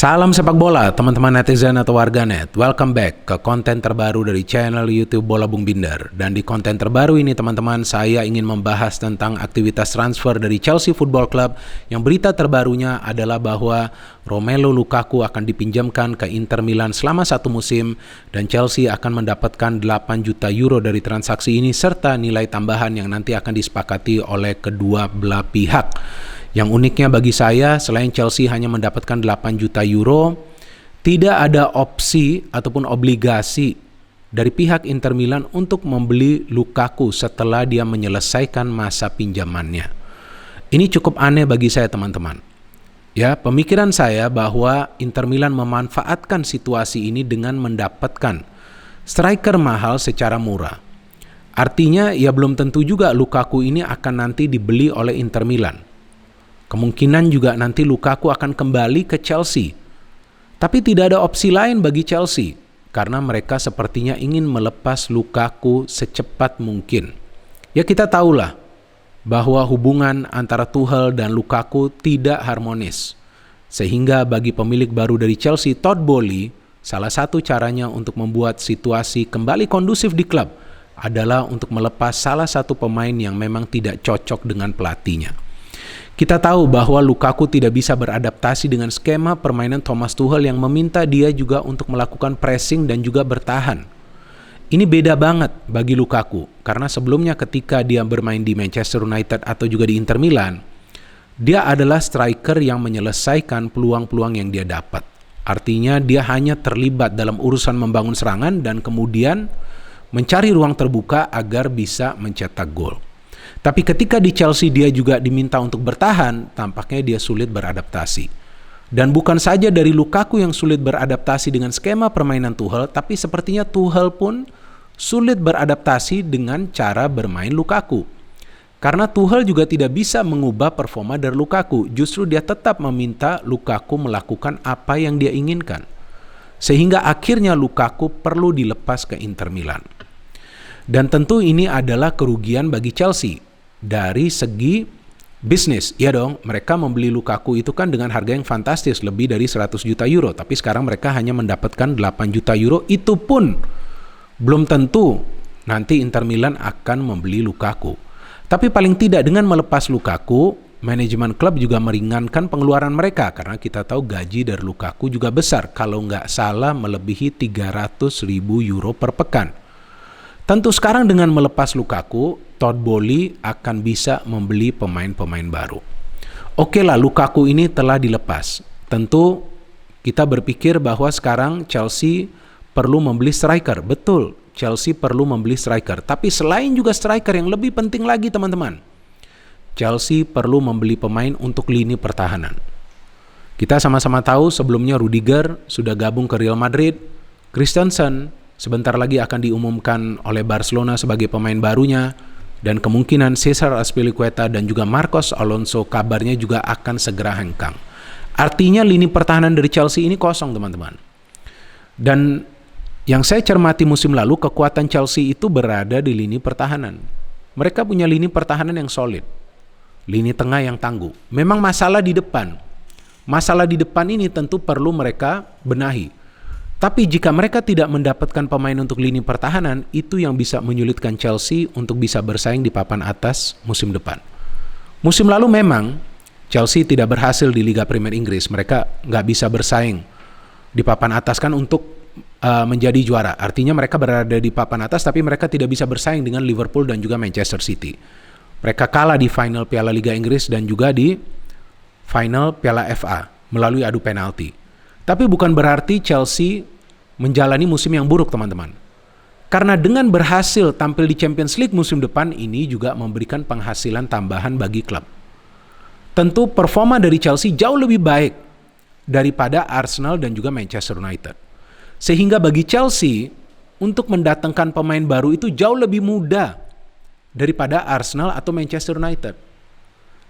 Salam sepak bola, teman-teman netizen atau warganet. Welcome back ke konten terbaru dari channel YouTube Bola Bung Binder. Dan di konten terbaru ini, teman-teman, saya ingin membahas tentang aktivitas transfer dari Chelsea Football Club. Yang berita terbarunya adalah bahwa Romelu Lukaku akan dipinjamkan ke Inter Milan selama 1 musim dan Chelsea akan mendapatkan 8 juta euro dari transaksi ini serta nilai tambahan yang nanti akan disepakati oleh kedua belah pihak. Yang uniknya bagi saya, selain Chelsea hanya mendapatkan 8 juta euro, tidak ada opsi ataupun obligasi dari pihak Inter Milan untuk membeli Lukaku setelah dia menyelesaikan masa pinjamannya. Ini cukup aneh bagi saya, teman-teman. Ya, pemikiran saya bahwa Inter Milan memanfaatkan situasi ini dengan mendapatkan striker mahal secara murah. Artinya, ya belum tentu juga Lukaku ini akan nanti dibeli oleh Inter Milan. Kemungkinan juga nanti Lukaku akan kembali ke Chelsea. Tapi tidak ada opsi lain bagi Chelsea karena mereka sepertinya ingin melepas Lukaku secepat mungkin. Ya, kita tahulah bahwa hubungan antara Tuchel dan Lukaku tidak harmonis. Sehingga bagi pemilik baru dari Chelsea, Todd Boehly, salah satu caranya untuk membuat situasi kembali kondusif di klub adalah untuk melepas salah satu pemain yang memang tidak cocok dengan pelatihnya. Kita tahu bahwa Lukaku tidak bisa beradaptasi dengan skema permainan Thomas Tuchel yang meminta dia juga untuk melakukan pressing dan juga bertahan. Ini beda banget bagi Lukaku, karena sebelumnya ketika dia bermain di Manchester United atau juga di Inter Milan, dia adalah striker yang menyelesaikan peluang-peluang yang dia dapat. Artinya dia hanya terlibat dalam urusan membangun serangan dan kemudian mencari ruang terbuka agar bisa mencetak gol. Tapi ketika di Chelsea dia juga diminta untuk bertahan, tampaknya dia sulit beradaptasi. Dan bukan saja dari Lukaku yang sulit beradaptasi dengan skema permainan Tuchel, tapi sepertinya Tuchel pun sulit beradaptasi dengan cara bermain Lukaku. Karena Tuchel juga tidak bisa mengubah performa dari Lukaku, justru dia tetap meminta Lukaku melakukan apa yang dia inginkan. Sehingga akhirnya Lukaku perlu dilepas ke Inter Milan. Dan tentu ini adalah kerugian bagi Chelsea. Dari segi bisnis, ya dong, mereka membeli Lukaku itu kan dengan harga yang fantastis, lebih dari 100 juta euro. Tapi sekarang mereka hanya mendapatkan 8 juta euro, itu pun belum tentu nanti Inter Milan akan membeli Lukaku. Tapi paling tidak dengan melepas Lukaku, manajemen klub juga meringankan pengeluaran mereka. Karena kita tahu gaji dari Lukaku juga besar, kalau nggak salah melebihi 300.000 euro per pekan. Tentu sekarang dengan melepas Lukaku, Todd Boehly akan bisa membeli pemain-pemain baru. Oke lah, Lukaku ini telah dilepas. Tentu kita berpikir bahwa sekarang Chelsea perlu membeli striker. Betul, Chelsea perlu membeli striker. Tapi selain juga striker, yang lebih penting lagi teman-teman, Chelsea perlu membeli pemain untuk lini pertahanan. Kita sama-sama tahu sebelumnya Rudiger sudah gabung ke Real Madrid. Christensen sebentar lagi akan diumumkan oleh Barcelona sebagai pemain barunya. Dan kemungkinan Cesar Azpilicueta dan juga Marcos Alonso kabarnya juga akan segera hengkang. Artinya lini pertahanan dari Chelsea ini kosong, teman-teman. Dan yang saya cermati musim lalu, kekuatan Chelsea itu berada di lini pertahanan. Mereka punya lini pertahanan yang solid, lini tengah yang tangguh. Memang masalah di depan. Masalah di depan ini tentu perlu mereka benahi. Tapi jika mereka tidak mendapatkan pemain untuk lini pertahanan, itu yang bisa menyulitkan Chelsea untuk bisa bersaing di papan atas musim depan. Musim lalu memang Chelsea tidak berhasil di Liga Premier Inggris. Mereka nggak bisa bersaing di papan atas kan untuk menjadi juara. Artinya mereka berada di papan atas tapi mereka tidak bisa bersaing dengan Liverpool dan juga Manchester City. Mereka kalah di final Piala Liga Inggris dan juga di final Piala FA melalui adu penalti. Tapi bukan berarti Chelsea menjalani musim yang buruk, teman-teman. Karena dengan berhasil tampil di Champions League musim depan, ini juga memberikan penghasilan tambahan bagi klub. Tentu performa dari Chelsea jauh lebih baik daripada Arsenal dan juga Manchester United. Sehingga bagi Chelsea, untuk mendatangkan pemain baru itu jauh lebih mudah daripada Arsenal atau Manchester United.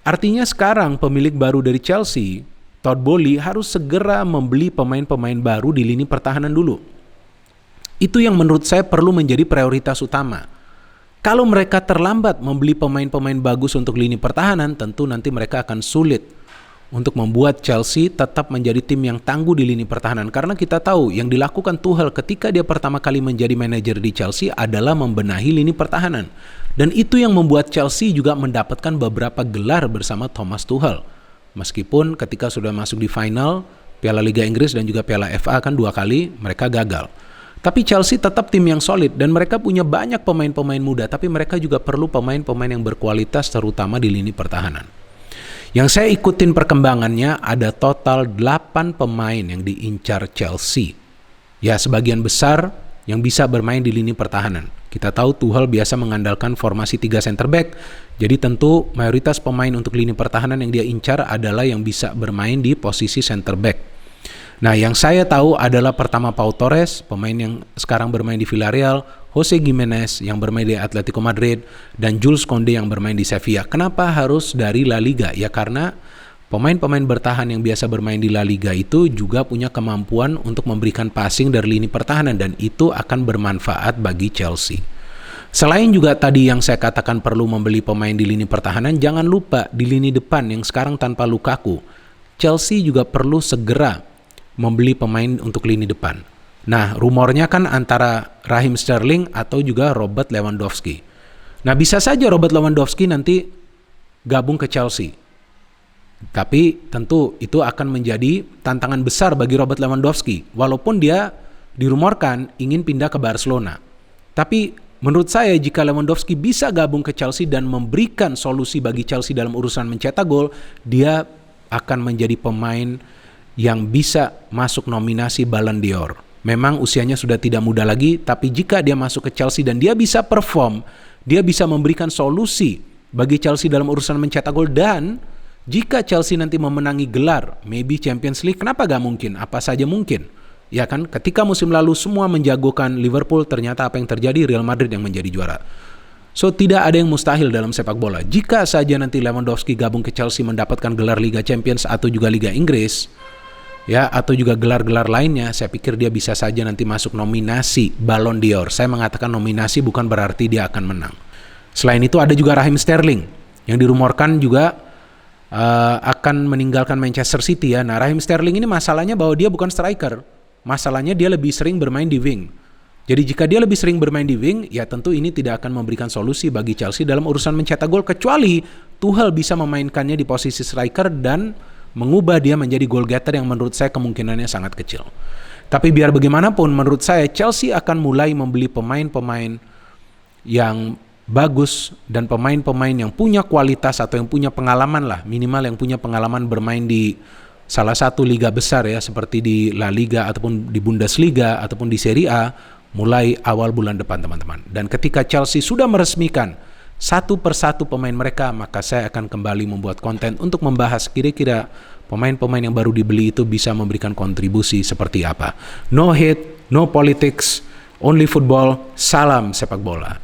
Artinya sekarang pemilik baru dari Chelsea, Todd Boehly, harus segera membeli pemain-pemain baru di lini pertahanan dulu. Itu yang menurut saya perlu menjadi prioritas utama. Kalau mereka terlambat membeli pemain-pemain bagus untuk lini pertahanan, tentu nanti mereka akan sulit untuk membuat Chelsea tetap menjadi tim yang tangguh di lini pertahanan. Karena kita tahu yang dilakukan Tuchel ketika dia pertama kali menjadi manajer di Chelsea adalah membenahi lini pertahanan. Dan itu yang membuat Chelsea juga mendapatkan beberapa gelar bersama Thomas Tuchel. Meskipun ketika sudah masuk di final Piala Liga Inggris dan juga Piala FA kan 2 kali mereka gagal. Tapi Chelsea tetap tim yang solid dan mereka punya banyak pemain-pemain muda, tapi mereka juga perlu pemain-pemain yang berkualitas terutama di lini pertahanan. Yang saya ikutin perkembangannya ada total 8 pemain yang diincar Chelsea. Ya, sebagian besar yang bisa bermain di lini pertahanan. Kita tahu Tuchel biasa mengandalkan formasi 3 center back. Jadi tentu mayoritas pemain untuk lini pertahanan yang dia incar adalah yang bisa bermain di posisi center back. Nah, yang saya tahu adalah pertama Pau Torres, pemain yang sekarang bermain di Villarreal, Jose Gimenez yang bermain di Atletico Madrid, dan Jules Koundé yang bermain di Sevilla. Kenapa harus dari La Liga? Ya karena pemain-pemain bertahan yang biasa bermain di La Liga itu juga punya kemampuan untuk memberikan passing dari lini pertahanan dan itu akan bermanfaat bagi Chelsea. Selain juga tadi yang saya katakan perlu membeli pemain di lini pertahanan, jangan lupa di lini depan yang sekarang tanpa Lukaku, Chelsea juga perlu segera membeli pemain untuk lini depan. Nah, rumornya kan antara Raheem Sterling atau juga Robert Lewandowski. Nah, bisa saja Robert Lewandowski nanti gabung ke Chelsea. Tapi tentu itu akan menjadi tantangan besar bagi Robert Lewandowski. Walaupun dia dirumorkan ingin pindah ke Barcelona. Tapi menurut saya jika Lewandowski bisa gabung ke Chelsea dan memberikan solusi bagi Chelsea dalam urusan mencetak gol, dia akan menjadi pemain yang bisa masuk nominasi Ballon d'Or. Memang usianya sudah tidak muda lagi, tapi jika dia masuk ke Chelsea dan dia bisa perform, dia bisa memberikan solusi bagi Chelsea dalam urusan mencetak gol. Dan jika Chelsea nanti memenangi gelar, maybe Champions League, kenapa gak mungkin? Apa saja mungkin. Ya kan, ketika musim lalu semua menjagokan Liverpool, ternyata apa yang terjadi? Real Madrid yang menjadi juara. So, tidak ada yang mustahil dalam sepak bola. Jika saja nanti Lewandowski gabung ke Chelsea mendapatkan gelar Liga Champions atau juga Liga Inggris, ya, atau juga gelar-gelar lainnya, saya pikir dia bisa saja nanti masuk nominasi Ballon d'Or. Saya mengatakan nominasi bukan berarti dia akan menang. Selain itu ada juga Raheem Sterling yang dirumorkan juga akan meninggalkan Manchester City ya. Nah, Raheem Sterling ini masalahnya bahwa dia bukan striker. Masalahnya dia lebih sering bermain di wing. Jadi jika dia lebih sering bermain di wing, ya tentu ini tidak akan memberikan solusi bagi Chelsea dalam urusan mencetak gol, kecuali Tuchel bisa memainkannya di posisi striker dan mengubah dia menjadi goal getter yang menurut saya kemungkinannya sangat kecil. Tapi biar bagaimanapun menurut saya Chelsea akan mulai membeli pemain-pemain yang bagus dan pemain-pemain yang punya kualitas atau yang punya pengalaman lah, minimal yang punya pengalaman bermain di salah satu liga besar ya, seperti di La Liga ataupun di Bundesliga ataupun di Serie A mulai awal bulan depan teman-teman. Dan ketika Chelsea sudah meresmikan satu persatu pemain mereka, maka saya akan kembali membuat konten untuk membahas kira-kira pemain-pemain yang baru dibeli itu bisa memberikan kontribusi seperti apa. No hate, no politics, only football, salam sepak bola.